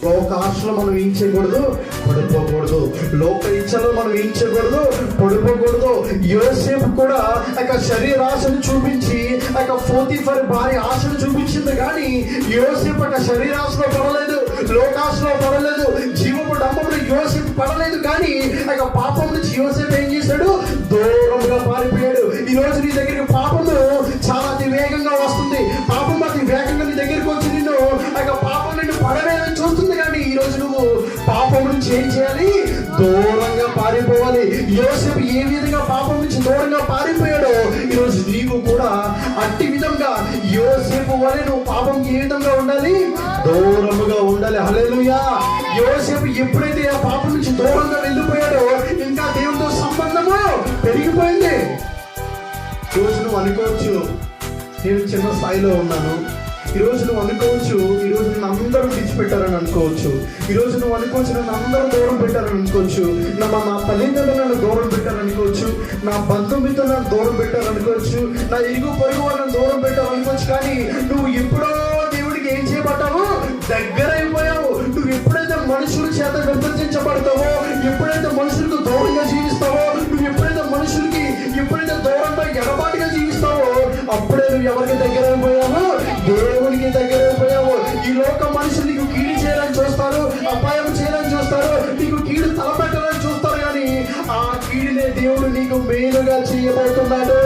లోక ఆశలో మనం ఏం చేయకూడదు, పడిపోకూడదు. లోక ఇచ్చలో మనం ఏం చేయకూడదు, పడిపోకూడదు. యోసేపు కూడా శరీర ఆశను చూపించి పోతీఫర్ భార్య ఆశను చూపించింది, కానీ యోసేపు శరీరాశలో పడలేదు, లోకాశలో పడలేదు, జీవపు డంబంలో యోసేపు పడలేదు. కానీ పాపం నుంచి యోసేపు ఏం చేశాడు, దూరంగా పారిపోయాడు. ఈ రోజు నీ దగ్గరికి పాపము చాలా అతి వేగంగా వస్తుంది. పాపం అతి వేగంగా నీ దగ్గరికి వచ్చి నిన్ను పాపం నిన్ను పడవేదని చూస్తుంది. కానీ ఈ రోజు నువ్వు పాపం నుంచి ఏం చేయాలి, దూరంగా పారిపోవాలి. యోసేపు ఏ విధంగా పాపం నుంచి దూరంగా పారిపోయాడో ఈ రోజు నీవు కూడా అట్టి విధంగా యోసేపు వలె నువ్వు పాపం ఏ విధంగా ఉండాలి, దూరముగా ఉండాలి. హల్లెలూయా. యోసేపు ఎప్పుడైతే ఆ పాపం నుంచి దూరంగా వెళ్ళిపోయాడో ఇంకా దేవునితో సంబంధము పెరిగిపోయింది. ఈరోజు నువ్వు అనుకోవచ్చు, నేను చిన్న స్థాయిలో ఉన్నాను. ఈరోజు నువ్వు అనుకోవచ్చు, ఈరోజు నన్ను అందరూ విడిచిపెట్టారని అనుకోవచ్చు. ఈరోజు నువ్వు అనుకోవచ్చు, నన్ను అందరూ దూరం పెట్టారని అనుకోవచ్చు. నా తల్లిదండ్రులు నన్ను దూరం పెట్టారనుకోవచ్చు, నా బంధుమిత్రులు నన్ను దూరం పెట్టారనుకోవచ్చు, నా ఇరుగు పొరుగు వాళ్ళని దూరం పెట్టారనుకోవచ్చు. కానీ నువ్వు ఎప్పుడో దేవుడికి ఏం చేయబడ్డావు, దగ్గర అయిపోయావు. నువ్వు ఎప్పుడైతే మనుషుల చేత విభజించబడతావో, ఎప్పుడైతే మనుషులకు దూరంగా జీవిస్తావో, నువ్వు ఎప్పుడైతే మనుషులకి ఎప్పుడైతే దూరంగా ఎడబాటుగా జీవిస్తావో, అప్పుడే నువ్వు ఎవరికి దగ్గర అయిపోయావు, దేవునికి దగ్గర అయిపోయావు. ఈ లోక మనుషులు నీకు కీడు చేయాలని చూస్తారు, అపాయం చేయాలని చూస్తారు, నీకు కీడు తలపెట్టాలని చూస్తారు. కానీ ఆ కీడునే దేవుడు నీకు మేలుగా చేయబోతున్నాడు.